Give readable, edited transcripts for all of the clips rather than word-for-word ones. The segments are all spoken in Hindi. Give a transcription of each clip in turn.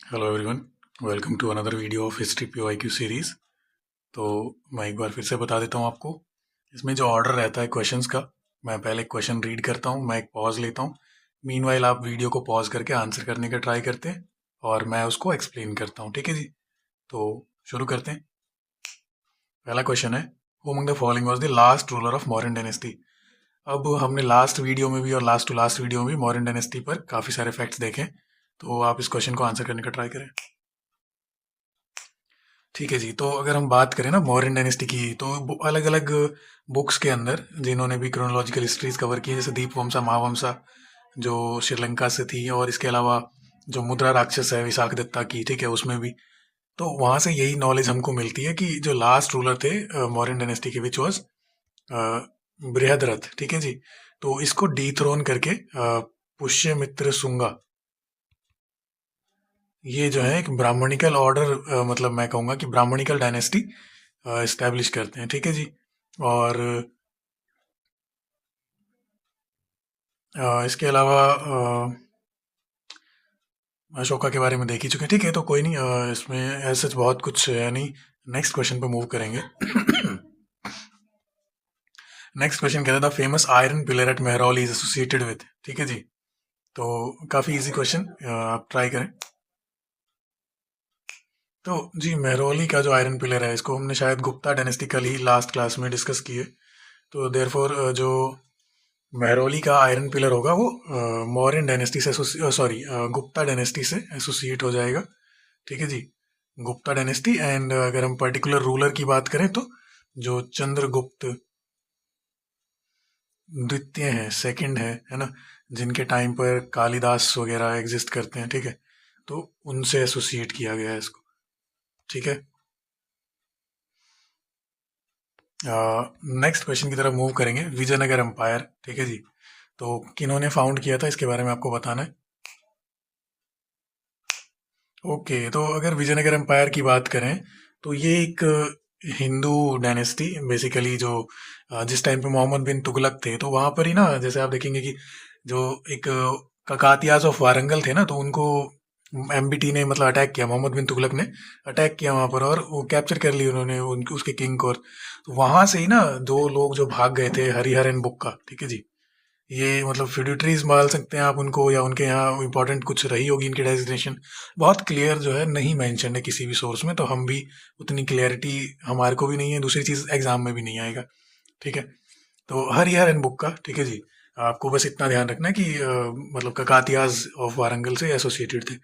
Hello everyone, welcome to another video of history POIQ series. तो मैं एक बार फिर से बता देता हूँ आपको। इसमें जो ऑर्डर रहता है क्वेश्चंस का, मैं पहले क्वेश्चन रीड करता हूँ, मैं एक पॉज लेता हूँ। मीनवाइल आप वीडियो को पॉज करके आंसर करने का ट्राई करते हैं और मैं उसको एक्सप्लेन करता हूँ। ठीक है जी, तो शुरू करते हैं। पहला क्वेश्चन है, who among the following was the last ruler of Mauryan dynasty. अब हमने लास्ट वीडियो में भी और लास्ट टू लास्ट वीडियो में भी मौर्यन डायनेस्टी पर काफ़ी सारे फैक्ट्स देखे, तो आप इस क्वेश्चन को आंसर करने का ट्राई करें। ठीक है जी, तो अगर हम बात करें ना मौर्यन डायनेस्टी की, तो अलग अलग बुक्स के अंदर जिन्होंने भी क्रोनोलॉजिकल हिस्ट्रीज कवर की है, जैसे दीपवमसा महावमसा जो श्रीलंका से थी, और इसके अलावा जो मुद्रा राक्षस है विशाख दत्ता की, ठीक है, उसमें भी तो वहां से यही नॉलेज हमको मिलती है कि जो लास्ट रूलर थे मौर्यन डायनेस्टी के, विच वॉज बृहद्रथ। ठीक है जी, तो इसको डीथ्रोन करके पुष्यमित्र शुंगा, ये जो है एक ब्राह्मणिकल ऑर्डर, मतलब मैं कहूँगा कि ब्राह्मणिकल डायनेस्टी इस्टेब्लिश करते हैं। ठीक है जी, और इसके अलावा अशोका के बारे में देख ही चुके हैं। ठीक है, तो कोई नहीं, इसमें ऐसा बहुत कुछ है नहीं। नेक्स्ट क्वेश्चन पे मूव करेंगे। नेक्स्ट क्वेश्चन कहता था famous iron pillar at Mehrauli is associated with. ठीक है जी, तो काफ़ी इजी क्वेश्चन, आप ट्राई करें। तो जी, मेहरौली का जो आयरन पिलर है, इसको हमने शायद गुप्ता डायनेस्टी कल ही लास्ट क्लास में डिस्कस किए। तो देयरफॉर जो मेहरौली का आयरन पिलर होगा वो मौर्यन डायनेस्टी से सॉरी गुप्ता डायनेस्टी से एसोसिएट हो जाएगा। ठीक है जी, गुप्ता डायनेस्टी। एंड अगर हम पर्टिकुलर रूलर की बात करें तो जो चंद्रगुप्त द्वितीय है, सेकंड है ना, जिनके टाइम पर कालिदास वगैरह एग्जिस्ट करते हैं। ठीक है, तो उनसे एसोसिएट किया गया है इसको। ठीक है, नेक्स्ट क्वेश्चन की तरफ मूव करेंगे। विजयनगर एम्पायर, ठीक है जी, तो किन्होंने फाउंड किया था इसके बारे में आपको बताना है। ओके, तो अगर विजयनगर एम्पायर की बात करें तो ये एक हिंदू डायनेस्टी बेसिकली, जो जिस टाइम पे मोहम्मद बिन तुगलक थे, तो वहां पर ही ना, जैसे आप देखेंगे कि जो एक ककातियाज ऑफ वारंगल थे ना, तो उनको एमबीटी ने मतलब अटैक किया, मोहम्मद बिन तुगलक ने अटैक किया वहां पर, और वो कैप्चर कर ली उन्होंने उसके किंग को। और तो वहां से ही ना दो लोग जो भाग गए थे, हरिहर एंड बुक्का। ठीक है जी, ये मतलब फ्यूडिटरीज मान सकते हैं आप उनको, या उनके यहाँ इंपॉर्टेंट कुछ रही होगी इनकी डेजिग्नेशन। बहुत क्लियर जो है नहीं मेंशन है किसी भी सोर्स में, तो हम भी उतनी क्लियरिटी हमारे को भी नहीं है। दूसरी चीज एग्जाम में भी नहीं आएगा। ठीक है, तो हरिहर एंड बुक्का। ठीक है जी, आपको बस इतना ध्यान रखना है कि मतलब ककातियाज ऑफ वारंगल से एसोसिएटेड थे।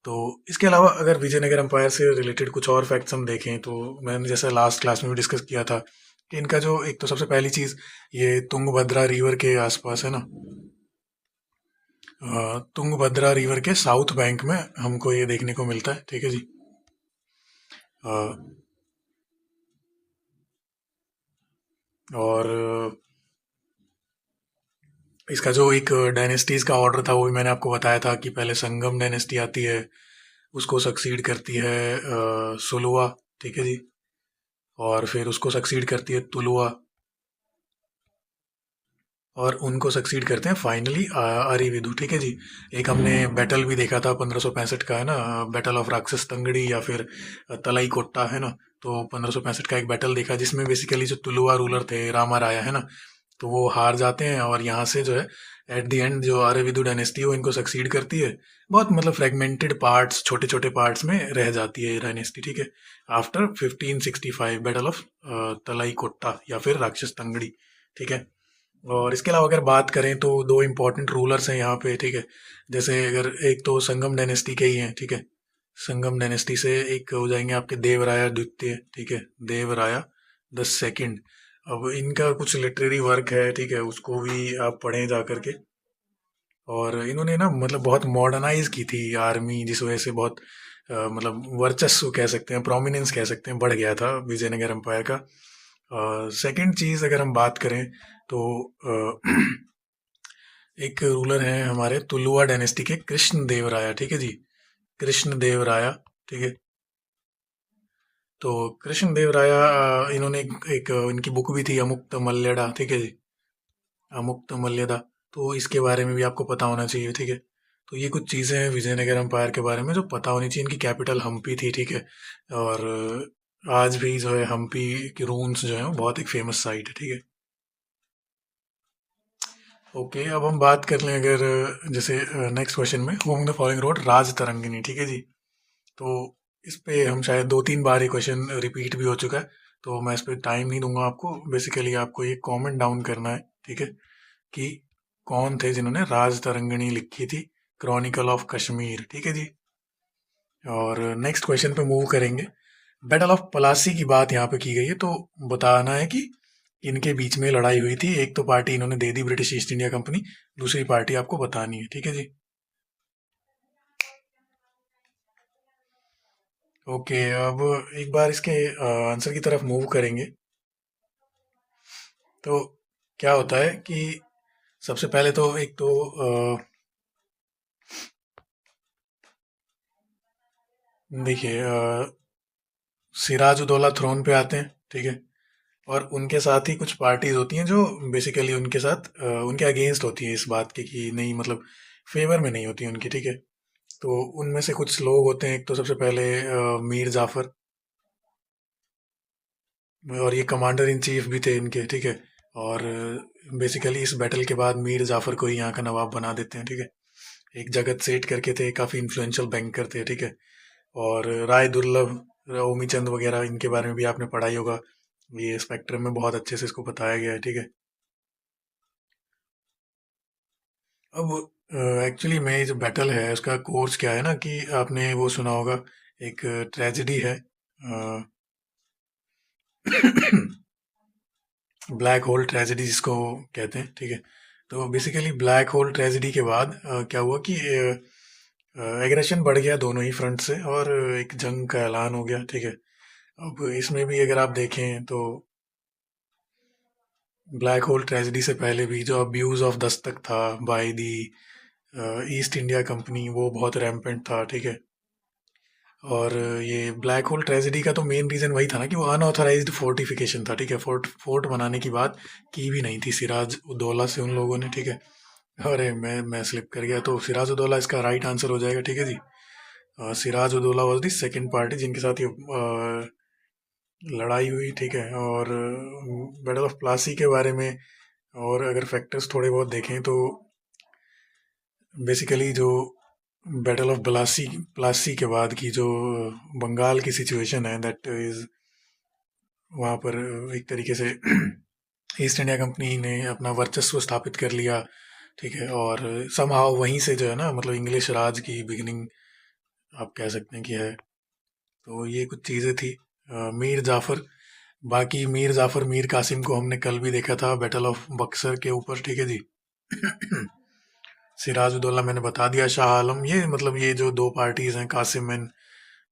तो इसके अलावा अगर विजयनगर एम्पायर से रिलेटेड कुछ और फैक्ट्स हम देखें, तो मैंने जैसे लास्ट क्लास में भी डिस्कस किया था कि इनका जो एक तो सबसे पहली चीज, ये तुंगभद्रा रिवर के आसपास है ना, तुंगभद्रा रिवर के साउथ बैंक में हमको ये देखने को मिलता है। ठीक है जी, अ, और इसका जो एक डायनेस्टीज का ऑर्डर था वो भी मैंने आपको बताया था कि पहले संगम डायनेस्टी आती है, उसको सक्सीड करती है सुलुवा। ठीक है जी, और फिर उसको सक्सीड करती है तुलुवा, और उनको सक्सीड करते हैं फाइनली अरिविदु। ठीक है जी, एक हमने बैटल भी देखा था 1565 का, है ना, बैटल ऑफ राक्षस तंगड़ी या फिर तलाई कोट्टा, है ना। तो 1565 का एक बैटल देखा जिसमें बेसिकली जो तुलुवा रूलर थे रामा राया, है ना, तो वो हार जाते हैं, और यहाँ से जो है एट द एंड जो अरविदु डायनेस्टी है वो इनको सक्सीड करती है। बहुत मतलब फ्रेगमेंटेड पार्ट्स, छोटे छोटे पार्ट्स में रह जाती है ये डायनेस्टी। ठीक है, आफ्टर 1565 बैटल ऑफ तलाई कोट्टा या फिर राक्षस तंगड़ी। ठीक है, और इसके अलावा अगर बात करें तो दो इम्पोर्टेंट रूलर्स हैं यहाँ पे। ठीक है, जैसे अगर एक तो संगम डायनेस्टी के ही हैं। ठीक है, संगम डायनेस्टी से एक हो जाएंगे आपके देवराया द्वितीय। ठीक है, देवराया द सेकंड। अब इनका कुछ लिटरेरी वर्क है, ठीक है, उसको भी आप पढ़ें जा करके। और इन्होंने ना मतलब बहुत मॉडर्नाइज की थी आर्मी, जिस वजह से बहुत मतलब वर्चस्व कह सकते हैं, प्रोमिनेंस कह सकते हैं, बढ़ गया था विजयनगर एम्पायर का। सेकंड चीज अगर हम बात करें तो एक रूलर हैं हमारे तुलुवा डायनेस्टी के, कृष्ण देवराया। ठीक है जी, कृष्ण देवराया। ठीक है, तो कृष्ण देवराया इन्होंने एक इनकी बुक भी थी अमुक्त मल्यड़ा। ठीक है जी, अमुक्त मल्यदा, तो इसके बारे में भी आपको पता होना चाहिए। ठीक है, तो ये कुछ चीज़ें हैं विजयनगर एम्पायर के बारे में जो पता होनी चाहिए। इनकी कैपिटल हम्पी थी, ठीक है। और आज भी जो है हम्पी की रून्स जो है वो बहुत एक फेमस साइट है, ठीक है। ओके, अब हम बात कर लें अगर जैसे नेक्स्ट क्वेश्चन में, हु द फॉलोइंग रोड राज तरंगिणी, ठीक है जी। तो इस पे हम शायद 2-3 बार ये क्वेश्चन रिपीट भी हो चुका है, तो मैं इस पे टाइम नहीं दूंगा आपको। बेसिकली आपको ये कमेंट डाउन करना है, ठीक है, कि कौन थे जिन्होंने राज तरंगिणी लिखी थी, क्रॉनिकल ऑफ कश्मीर, ठीक है जी। और नेक्स्ट क्वेश्चन पे मूव करेंगे। बैटल ऑफ पलासी की बात यहाँ पे की गई है, तो बताना है कि इनके बीच में लड़ाई हुई थी। एक तो पार्टी इन्होंने दे दी ब्रिटिश ईस्ट इंडिया कंपनी, दूसरी पार्टी आपको बतानी है, ठीक है जी। ओके, अब एक बार इसके आंसर की तरफ मूव करेंगे। तो क्या होता है कि सबसे पहले तो एक तो देखिए, सिराजुद्दौला थ्रोन पे आते हैं, ठीक है। और उनके साथ ही कुछ पार्टीज होती हैं जो बेसिकली उनके साथ उनके अगेंस्ट होती है इस बात के कि नहीं, मतलब फेवर में नहीं होती उनकी, ठीक है। तो उनमें से कुछ लोग होते हैं। एक तो सबसे पहले मीर जाफर, और ये कमांडर इन चीफ भी थे इनके, ठीक है। और बेसिकली इस बैटल के बाद मीर जाफर को ही यहाँ का नवाब बना देते हैं, ठीक है। एक जगत सेठ करके थे, काफ़ी इन्फ्लुएंशियल बैंकर थे, ठीक है। और राय दुर्लभ, ओमी चंद वगैरह, इनके बारे में भी आपने पढ़ाई होगा। ये स्पेक्ट्रम में बहुत अच्छे से इसको बताया गया है, ठीक है। अब एक्चुअली में ये जो बैटल है उसका कोर्स क्या है ना, कि आपने वो सुना होगा, एक ट्रेजेडी है, ब्लैक होल ट्रेजेडी जिसको कहते हैं, ठीक है। तो बेसिकली ब्लैक होल ट्रेजेडी के बाद क्या हुआ कि एग्रेशन बढ़ गया दोनों ही फ्रंट से, और एक जंग का ऐलान हो गया, ठीक है। अब इसमें भी अगर आप देखें तो ब्लैक होल ट्रेजेडी से पहले भी जो अब्यूज़ ऑफ दस्तक था by the east India company, वो बहुत रैम्पेंट था, ठीक है। और ये ब्लैक होल ट्रेजेडी का तो मेन रीज़न वही था ना कि वो अनऑथराइज्ड फोर्टिफिकेशन था, ठीक है। फोर्ट फोर्ट बनाने की बात की भी नहीं थी सिराज उदौला से उन लोगों ने, ठीक है। अरे मैं स्लिप कर गया, तो सिराज उदौला इसका राइट आंसर हो जाएगा, ठीक है जी। Siraj Uddaula was the second party जिनके साथ ये लड़ाई हुई, ठीक है। और बैटल ऑफ प्लासी के बारे में और अगर फैक्टर्स थोड़े बहुत देखें तो बेसिकली जो बैटल ऑफ प्लासी प्लासी के बाद की जो बंगाल की सिचुएशन है, दैट इज वहाँ पर एक तरीके से ईस्ट इंडिया कंपनी ने अपना वर्चस्व स्थापित कर लिया, ठीक है। और समहाउ वहीं से जो है ना, मतलब इंग्लिश राज की बिगिनिंग आप कह सकते हैं कि है। तो ये कुछ चीज़ें थी। मीर जाफर, बाकी मीर जाफर मीर कासिम को हमने कल भी देखा था बैटल ऑफ बक्सर के ऊपर, ठीक है जी। सिराजुद्दौला मैंने बता दिया। शाह आलम, ये मतलब ये जो दो पार्टीज हैं, कासिम एंड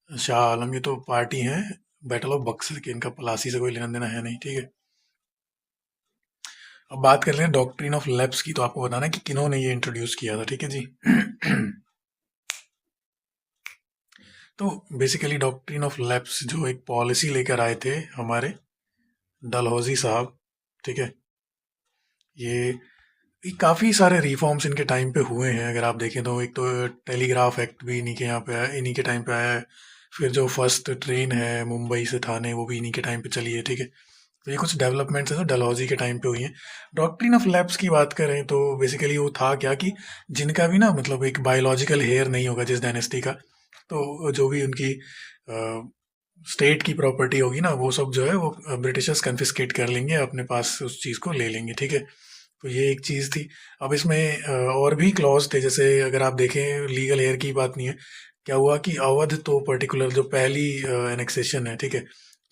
शाह आलम, ये तो पार्टी हैं बैटल ऑफ बक्सर की, इनका पलासी से कोई लेना देना है नहीं, ठीक है। अब बात कर रहे हैं डॉक्ट्रिन ऑफ लैप्स की, तो आपको बताना है कि किन्होंने ये इंट्रोड्यूस किया था, ठीक है जी। तो बेसिकली डॉक्ट्रिन ऑफ लैप्स जो एक पॉलिसी लेकर आए थे हमारे डलहौजी साहब, ठीक है। ये काफ़ी सारे रिफॉर्म्स इनके टाइम पे हुए हैं अगर आप देखें तो। एक तो टेलीग्राफ एक्ट भी इन्हीं के यहाँ पे आया, इन्हीं के टाइम पे आया है। फिर जो फर्स्ट ट्रेन है मुंबई से थाने, वो भी इन्हीं के टाइम पे चली है, ठीक है। तो ये कुछ डेवलपमेंट्स हैं जो डलहौजी के टाइम पे हुई हैं। डॉक्ट्रिन ऑफ लैप्स की बात करें तो बेसिकली वो था क्या कि जिनका भी ना मतलब एक बायोलॉजिकल हेयर नहीं होगा जिस डायनेस्टी का, तो जो भी उनकी स्टेट की प्रॉपर्टी होगी ना, वो सब जो है वो ब्रिटिशर्स कन्फिस्केट कर लेंगे, अपने पास उस चीज़ को ले लेंगे, ठीक है। तो ये एक चीज़ थी। अब इसमें और भी क्लॉज थे, जैसे अगर आप देखें लीगल हेयर की बात नहीं है। क्या हुआ कि अवध तो पर्टिकुलर जो पहली एनेक्सेशन है, ठीक है,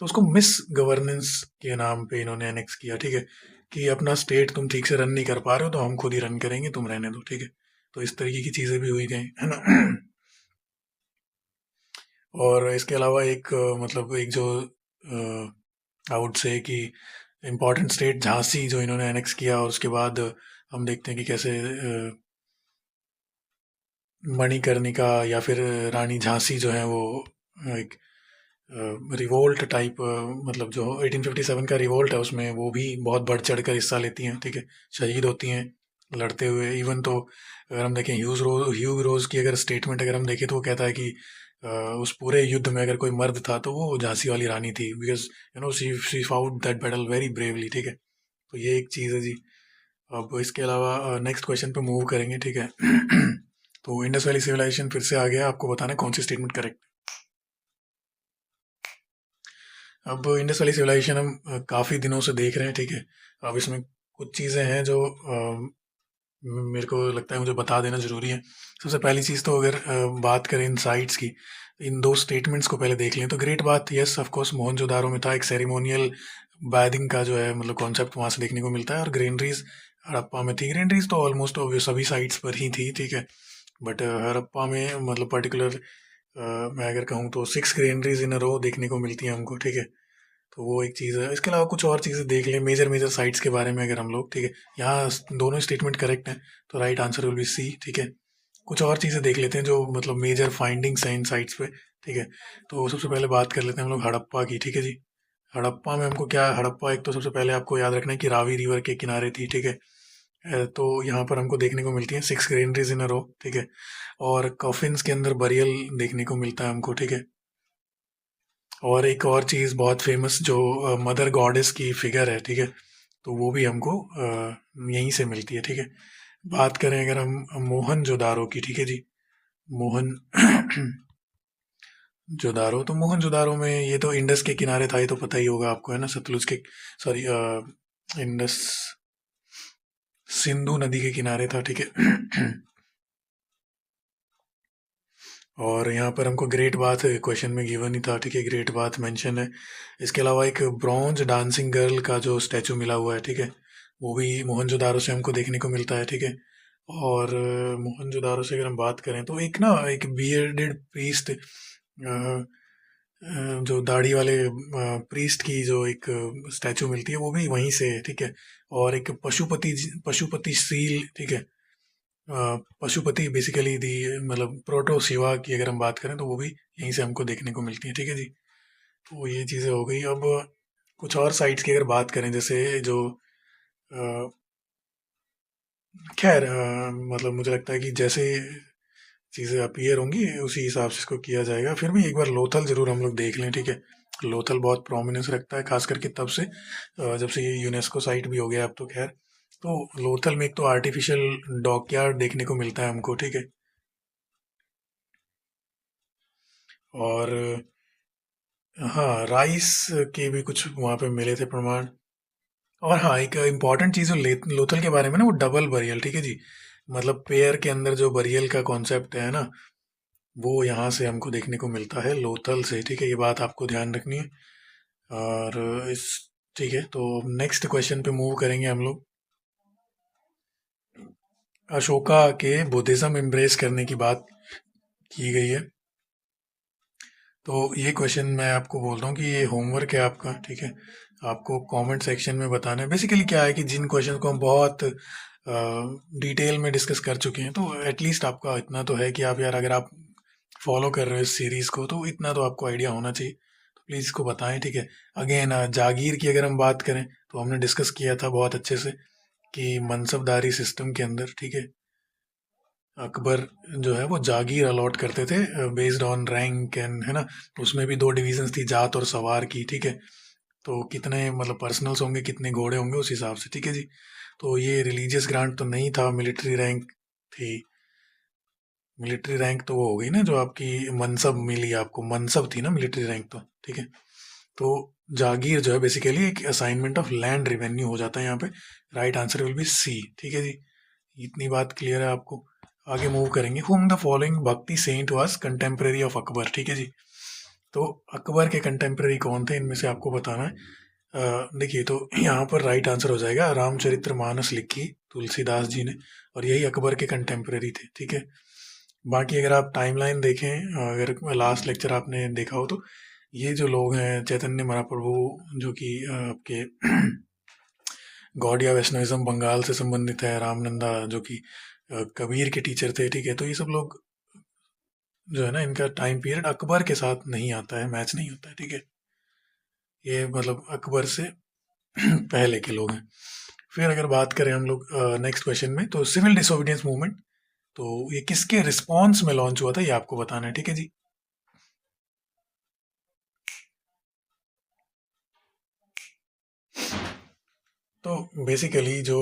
तो उसको मिस गवर्नेंस के नाम पे इन्होंने एनेक्स किया, ठीक है। कि अपना स्टेट तुम ठीक से रन नहीं कर पा रहे हो तो हम खुद ही रन करेंगे, तुम रहने दो, ठीक है। तो इस तरीके की चीज़ें भी हुई गई है ना। और इसके अलावा एक मतलब एक जो आई वुड से कि इम्पॉर्टेंट स्टेट झांसी जो इन्होंने एनेक्स किया, और उसके बाद हम देखते हैं कि कैसे मणिकर्णिका या फिर रानी झांसी जो है वो एक रिवोल्ट टाइप, मतलब जो 1857 का रिवोल्ट है उसमें वो भी बहुत बढ़ चढ़ कर हिस्सा लेती हैं, ठीक है, शहीद होती हैं। लड़ते हुए। इवन तो अगर हम देखें ह्यूग रोज की अगर स्टेटमेंट अगर हम देखें तो वो कहता है कि उस पूरे युद्ध में अगर कोई मर्द था तो वो झांसी वाली रानी थी, because she fought that battle very bravely, ठीक है। तो ये एक चीज़ है जी। अब इसके अलावा नेक्स्ट क्वेश्चन पे मूव करेंगे, ठीक है। तो इंडस वैली सिविलाइजेशन फिर से आ गया, आपको बताना है कौन सी स्टेटमेंट करेक्ट। अब इंडस वैली सिविलाइजेशन हम काफ़ी दिनों से देख रहे हैं, ठीक है। अब इसमें कुछ चीज़ें हैं जो मेरे को लगता है मुझे बता देना ज़रूरी है। सबसे पहली चीज़ तो अगर बात करें इन साइट्स की, इन दो स्टेटमेंट्स को पहले देख लें तो ग्रेट बात, यस ऑफ कोर्स मोहनजोदारो में था। एक सेरेमोनियल बैदिंग का जो है मतलब कॉन्सेप्ट वहाँ से देखने को मिलता है। और ग्रेनरीज हड़प्पा में थी। ग्रेनरीज तो ऑलमोस्ट सभी साइट्स पर ही थी, ठीक है। बट हड़प्पा में मतलब पर्टिकुलर मैं अगर कहूँ तो 6 ग्रेनरीज इन अ रो देखने को मिलती हैं हमको, ठीक है। तो वो एक चीज़ है। इसके अलावा कुछ और चीज़ें देख लें मेजर मेजर साइट्स के बारे में अगर हम लोग, ठीक है। यहाँ दोनों स्टेटमेंट करेक्ट हैं, तो right answer will be C, ठीक है। कुछ और चीज़ें देख लेते हैं जो मतलब मेजर फाइंडिंग्स हैं इन साइट्स पे, ठीक है। तो सबसे पहले बात कर लेते हैं हम लोग हड़प्पा की, ठीक है जी। हड़प्पा में हमको क्या, हड़प्पा एक तो सबसे पहले आपको याद रखना है कि रावी रिवर के किनारे थी, ठीक है। तो यहाँ पर हमको देखने को मिलती है 6 ग्रेनरीज इन अ रो, ठीक है। और कॉफिन्स के अंदर बरियल देखने को मिलता है हमको, ठीक है। और एक और चीज़ बहुत फेमस जो मदर गॉडेस की फिगर है, ठीक है। तो वो भी हमको यहीं से मिलती है, ठीक है। बात करें अगर हम मोहनजोदारो की, ठीक है जी। मोहन जोदारो, तो मोहनजोदारो में ये तो इंडस के किनारे था, ये तो पता ही होगा आपको, है ना। सतलुज के, सॉरी, इंडस सिंधु नदी के किनारे था, ठीक है। और यहाँ पर हमको ग्रेट बाथ क्वेश्चन में गिवन ही था, ठीक है। ग्रेट बाथ मेंशन है। इसके अलावा एक ब्रॉन्ज डांसिंग गर्ल का जो स्टैचू मिला हुआ है, ठीक है, वो भी मोहनजोदारो से हमको देखने को मिलता है, ठीक है। और मोहनजोदारो से अगर हम बात करें तो एक बियर्डेड प्रीस्ट, जो दाढ़ी वाले प्रीस्ट की जो एक स्टैचू मिलती है वो भी वहीं से है, ठीक है। और एक पशुपति सील, ठीक है। पशुपति बेसिकली दी मतलब प्रोटो शिवा की अगर हम बात करें तो वो भी यहीं से हमको देखने को मिलती है, ठीक है जी। तो ये चीज़ें हो गई। अब कुछ और साइट्स की अगर बात करें, जैसे जो अ, खैर मतलब मुझे लगता है कि जैसे चीज़ें अपीयर होंगी उसी हिसाब से इसको किया जाएगा। फिर भी एक बार लोथल ज़रूर हम लोग देख लें, ठीक है। लोथल बहुत प्रोमिनेंस रखता है, खास करके तब से जब से ये यूनेस्को साइट भी हो गया अब तो, खैर। तो लोथल में एक तो आर्टिफिशियल डॉकयार्ड देखने को मिलता है हमको, ठीक है। और हाँ, राइस के भी कुछ वहाँ पे मिले थे प्रमाण। और हाँ, एक इम्पॉर्टेंट चीज़ जो लोथल के बारे में ना, वो डबल बरियल, ठीक है जी। मतलब पेयर के अंदर जो बरियल का कॉन्सेप्ट है ना, वो यहाँ से हमको देखने को मिलता है लोथल से, ठीक है। ये बात आपको ध्यान रखनी है। और इस ठीक है, तो नेक्स्ट क्वेश्चन पे मूव करेंगे हम लोग। अशोका के बुद्धिज्म एम्ब्रेस करने की बात की गई है। तो ये क्वेश्चन मैं आपको बोलता हूँ कि ये होमवर्क है आपका, ठीक है। आपको कमेंट सेक्शन में बताना है। बेसिकली क्या है कि जिन क्वेश्चन को हम बहुत डिटेल में डिस्कस कर चुके हैं, तो एटलीस्ट आपका इतना तो है कि आप यार अगर आप फॉलो कर रहे हो इस सीरीज़ को तो इतना तो आपको आइडिया होना चाहिए। तो प्लीज़ इसको बताएं, ठीक है। अगेन जागीर की अगर हम बात करें तो हमने डिस्कस किया था बहुत अच्छे से कि मनसबदारी सिस्टम के अंदर, ठीक है, अकबर जो है वो जागीर अलॉट करते थे बेस्ड ऑन रैंक एंड, है ना। उसमें भी दो डिविजन्स थी, जाट और सवार की, ठीक है। तो कितने मतलब पर्सनल्स होंगे, कितने घोड़े होंगे, उस हिसाब से, ठीक है जी। तो ये रिलीजियस ग्रांट तो नहीं था, मिलिट्री रैंक थी। मिलिट्री रैंक तो वो हो गई ना जो आपकी मनसब मिली आपको, मनसब थी ना मिलिट्री रैंक तो, ठीक है। तो जागीर जो है बेसिकली एक असाइनमेंट ऑफ लैंड रेवेन्यू हो जाता है यहाँ पे। Right answer will be C, ठीक है जी। इतनी बात क्लियर है आपको। आगे मूव करेंगे। Whom the following bhakti saint was contemporary of Akbar, ठीक है जी। तो अकबर के कंटेम्प्रेरी कौन थे, इनमें से आपको बताना है। देखिए, तो यहाँ पर राइट आंसर हो जाएगा रामचरित्र मानस लिखी तुलसीदास जी ने, और यही अकबर के कंटेम्प्रेरी थे, ठीक है। बाकी अगर आप टाइमलाइन देखें, अगर लास्ट लेक्चर आपने देखा हो तो ये जो लोग हैं चैतन्य महाप्रभु, जो कि आपके गौड़िया वैष्णविज्म बंगाल से संबंधित है, रामनंदा जो कि कबीर के टीचर थे, ठीक है। तो ये सब लोग जो है ना, इनका टाइम पीरियड अकबर के साथ नहीं आता है, मैच नहीं होता है, ठीक है। ये मतलब अकबर से पहले के लोग हैं। फिर अगर बात करें हम लोग नेक्स्ट क्वेश्चन में, तो सिविल डिसोबीडियंस मूवमेंट, तो ये किसके रिस्पॉन्स में लॉन्च हुआ था ये आपको बताना है, ठीक है जी। तो बेसिकली जो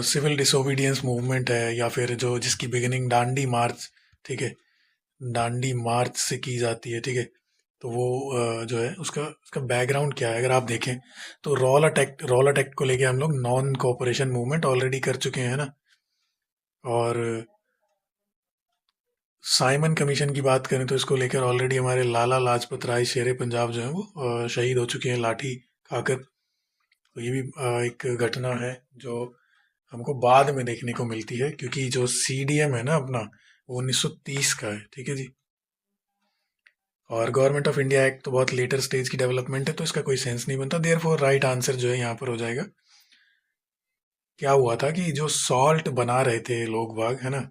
सिविल डिसोबीडियंस मूवमेंट है, या फिर जो जिसकी बिगिनिंग डांडी मार्च, ठीक है, डांडी मार्च से की जाती है, ठीक है, तो वो जो है उसका उसका बैकग्राउंड क्या है अगर आप देखें, तो रॉल अटैक को लेके हम लोग नॉन कोऑपरेशन मूवमेंट ऑलरेडी कर चुके हैं ना। और साइमन कमीशन की बात करें तो इसको लेकर ऑलरेडी हमारे लाला लाजपत राय शेरे पंजाब जो है वो शहीद हो चुके हैं लाठी खाकर। तो ये भी एक घटना है जो हमको बाद में देखने को मिलती है, क्योंकि जो सीडीएम है ना अपना, वो 1930 का है, ठीक है जी। और गवर्नमेंट ऑफ इंडिया एक्ट तो बहुत लेटर स्टेज की डेवलपमेंट है, तो इसका कोई सेंस नहीं बनता। देयर फॉर राइट आंसर जो है यहाँ पर हो जाएगा, क्या हुआ था कि जो सॉल्ट बना रहे थे लोग बाग, है ना,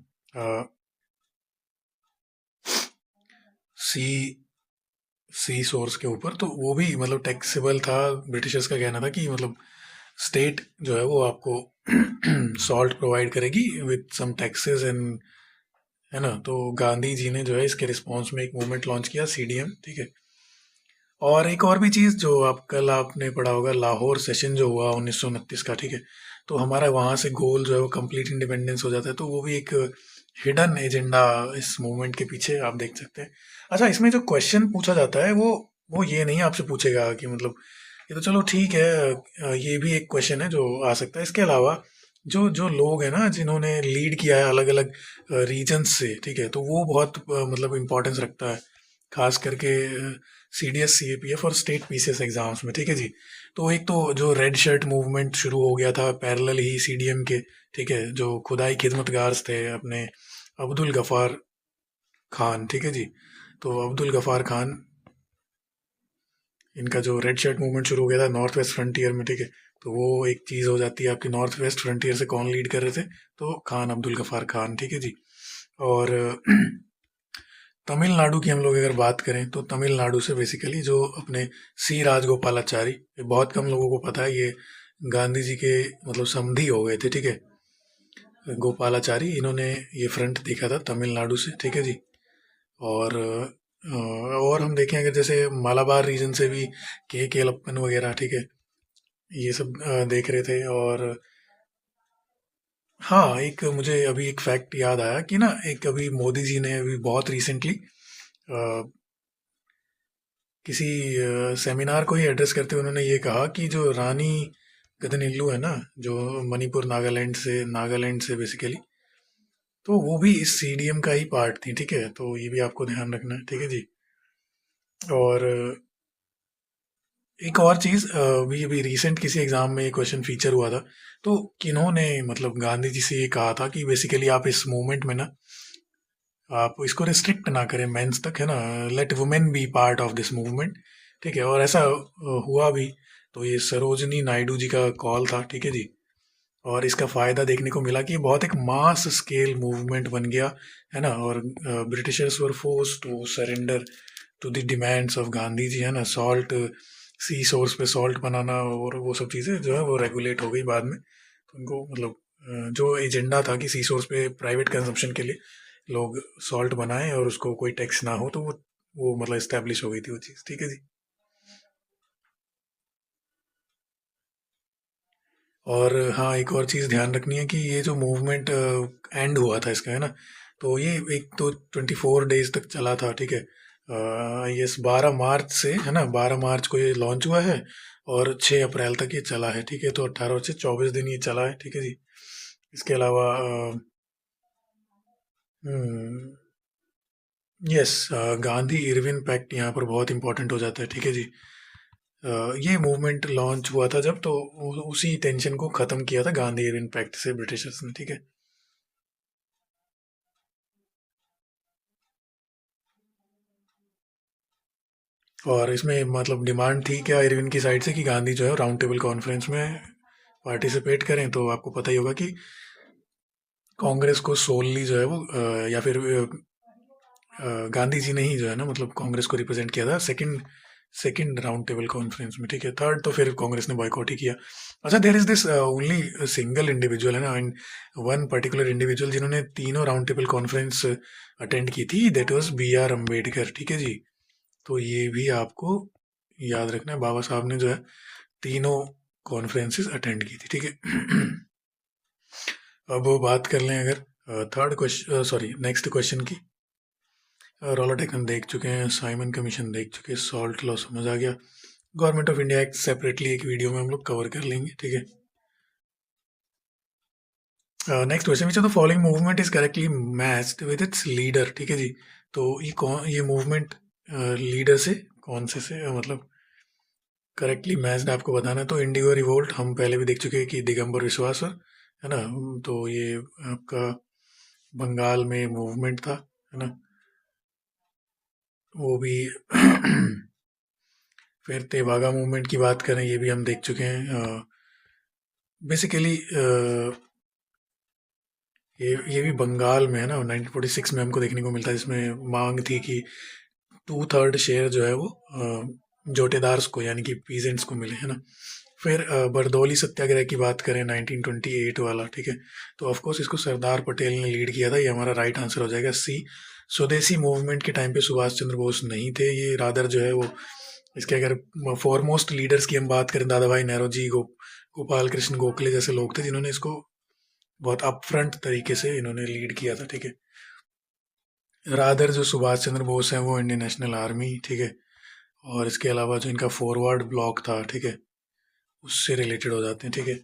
सी सी सोर्स के ऊपर, तो वो भी मतलब टैक्सेबल था। ब्रिटिशर्स का कहना था कि मतलब स्टेट जो है वो आपको सॉल्ट प्रोवाइड करेगी विद सम टैक्सेस एंड, है ना। तो गांधी जी ने जो है इसके रिस्पॉन्स में एक मूवमेंट लॉन्च किया, सीडीएम, ठीक है। और एक और भी चीज़ जो आप कल आपने पढ़ा होगा, लाहौर सेशन जो हुआ 1929 का, ठीक है, तो हमारा वहाँ से गोल जो है वो कंप्लीट इंडिपेंडेंस हो जाता है। तो वो भी एक हिडन एजेंडा इस मूवमेंट के पीछे आप देख सकते हैं। अच्छा, इसमें जो क्वेश्चन पूछा जाता है वो ये नहीं आपसे पूछेगा कि मतलब, ये तो चलो ठीक है, ये भी एक क्वेश्चन है जो आ सकता है। इसके अलावा जो जो लोग हैं ना जिन्होंने लीड किया है अलग अलग रीजन्स से, ठीक है, तो वो बहुत मतलब इम्पोर्टेंस रखता है, खास करके CDS CAPF और स्टेट पीसीएस एग्जाम्स में, ठीक है जी। तो एक तो जो रेड शर्ट मूवमेंट शुरू हो गया था पैरेलल ही सीडीएम के, ठीक है, जो खुदाई खिदमतगार थे अपने अब्दुल गफ़ार खान, ठीक है जी। तो अब्दुल गफ़ार खान, इनका जो रेड शर्ट मूवमेंट शुरू हो गया था नॉर्थ वेस्ट फ्रंटियर में, ठीक है, तो वो एक चीज़ हो जाती है आपकी, नॉर्थ वेस्ट फ्रंटियर से कौन लीड कर रहे थे, तो खान अब्दुल गफ़ार खान, ठीक है जी। और तमिलनाडु की हम लोग अगर बात करें तो तमिलनाडु से बेसिकली जो अपने सी राजगोपालाचारी, ये बहुत कम लोगों को पता है, ये गांधी जी के मतलब समधी हो गए थे, ठीक है, गोपालाचारी, इन्होंने ये फ्रंट देखा था तमिलनाडु से, ठीक है जी। और और हम देखें अगर जैसे मालाबार रीजन से भी के केलप्पन वगैरह, ठीक है, ये सब देख रहे थे। और हाँ, एक मुझे अभी एक फैक्ट याद आया कि ना, एक अभी मोदी जी ने अभी बहुत रिसेंटली किसी सेमिनार को ही एड्रेस करते हुए उन्होंने ये कहा कि जो रानी गदनिल्लू है ना, जो मणिपुर नागालैंड से बेसिकली, तो वो भी इस सीडीएम का ही पार्ट थी, ठीक है, तो ये भी आपको ध्यान रखना है, ठीक है जी। और एक और चीज़, अभी अभी रिसेंट किसी एग्जाम में ये क्वेश्चन फीचर हुआ था, तो किन्होंने मतलब गांधी जी से ये कहा था कि बेसिकली आप इस मूवमेंट में ना, आप इसको रिस्ट्रिक्ट ना करें मेंस तक, है ना, let women be part of this movement, ठीक है, और ऐसा हुआ भी। तो ये सरोजनी नायडू जी का कॉल था, ठीक है जी। और इसका फ़ायदा देखने को मिला कि ये बहुत एक मास स्केल मूवमेंट बन गया, है ना। और Britishers were force to surrender to the demands of Gandhi ji, है ना। सॉल्ट, सी सोर्स पे सॉल्ट बनाना और वो सब चीज़ें जो है वो रेगुलेट हो गई बाद में। तो उनको मतलब जो एजेंडा था कि सी सोर्स पे प्राइवेट कंजम्पशन के लिए लोग सॉल्ट बनाएं और उसको कोई टैक्स ना हो, तो वो मतलब इस्टेब्लिश हो गई थी वो चीज़, ठीक है जी। और हाँ, एक और चीज़ ध्यान रखनी है कि ये जो मूवमेंट एंड हुआ था इसका, है ना, तो ये एक तो 24 डेज तक चला था, ठीक है। यस, 12 मार्च से, है ना, 12 मार्च को ये लॉन्च हुआ है और 6 अप्रैल तक ये चला है, ठीक है। तो 18 से 24 दिन ये चला है, ठीक है जी। इसके अलावा यस, गांधी इरविन पैक्ट यहाँ पर बहुत इंपॉर्टेंट हो जाता है, ठीक है जी। ये मूवमेंट लॉन्च हुआ था जब, तो उसी टेंशन को ख़त्म किया था गांधी इरविन पैक्ट से ब्रिटिशर्स ने, ठीक है। और इसमें मतलब डिमांड थी क्या इरविन की साइड से कि गांधी जो है राउंड टेबल कॉन्फ्रेंस में पार्टिसिपेट करें। तो आपको पता ही होगा कि कांग्रेस को सोलली जो है वो या फिर गांधी जी ने ही जो है ना मतलब कांग्रेस को रिप्रेजेंट किया था second second round table conference में, ठीक है। थर्ड तो फिर कांग्रेस ने बॉयकॉट ही किया। अच्छा, there is this only single individual है ना, एंड वन पर्टिकुलर इंडिविजुअल जिन्होंने तीनों राउंड टेबल कॉन्फ्रेंस अटेंड की थी, दैट वाज B.R. अम्बेडकर, ठीक है जी। तो ये भी आपको याद रखना है, बाबा साहब ने जो है तीनों कॉन्फ्रेंसेस अटेंड की थी, ठीक है। अब वो बात कर लें अगर third question, sorry next question की। रोलोटेक हम देख चुके हैं, साइमन कमीशन देख चुके हैं, सॉल्ट लॉ समझ आ गया, government of India act separately एक वीडियो में हम लोग कवर कर लेंगे, ठीक है। Next question, which of the following movement is correctly matched with its leader, ठीक है जी। तो ये मूवमेंट लीडर से कौन से मतलब करेक्टली मैच्ड आपको बताना है। तो इंडिगो रिवोल्ट हम पहले भी देख चुके हैं कि दिगंबर विश्वास है ना, तो ये आपका बंगाल में मूवमेंट था, है ना, वो भी। फिर तेभागा मूवमेंट की बात करें, ये भी हम देख चुके हैं। बेसिकली ये भी बंगाल में है ना, 1946 में हमको देखने को मिलता है, जिसमें मांग थी कि 2/3 शेयर जो है वो जोटेदार्स को यानी कि पीजेंट्स को मिले, है ना। फिर बरदौली सत्याग्रह की बात करें 1928 वाला, ठीक है। तो ऑफकोर्स इसको सरदार पटेल ने लीड किया था, ये हमारा राइट आंसर हो जाएगा सी। स्वदेशी मूवमेंट के टाइम पे सुभाष चंद्र बोस नहीं थे, ये रादर जो है वो इसके अगर फॉरमोस्ट लीडर्स की हम बात करें, दादा भाई नेहरू जी, गोपाल कृष्ण गोखले जैसे लोग थे जिन्होंने इसको बहुत अपफ्रंट तरीके से इन्होंने लीड किया था, ठीक है। रादर जो सुभाष चंद्र बोस हैं वो इंडियन नेशनल आर्मी, ठीक है। और इसके अलावा जो इनका फॉरवर्ड ब्लॉक था, ठीक है, उससे रिलेटेड हो जाते हैं, ठीक है।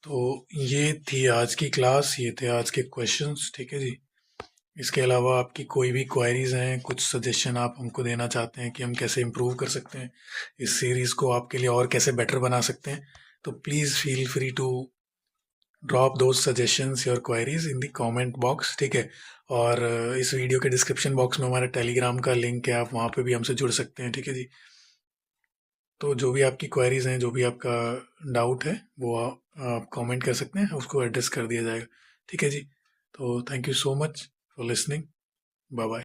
तो ये थी आज की क्लास, ये थे आज के क्वेश्चंस, ठीक है जी। इसके अलावा आपकी कोई भी क्वायरीज हैं, कुछ सजेशन आप हमको देना चाहते हैं कि हम कैसे इम्प्रूव कर सकते हैं इस सीरीज़ को, आपके लिए और कैसे बेटर बना सकते हैं, तो please feel free to drop those suggestions your queries in the comment box, ठीक है। और इस वीडियो के डिस्क्रिप्शन बॉक्स में हमारा टेलीग्राम का लिंक है, आप वहाँ पे भी हमसे जुड़ सकते हैं, ठीक है जी। तो जो भी आपकी क्वायरीज हैं, जो भी आपका डाउट है, वो आप कमेंट कर सकते हैं, उसको एड्रेस कर दिया जाएगा, ठीक है जी। तो thank you so much for listening, bye bye.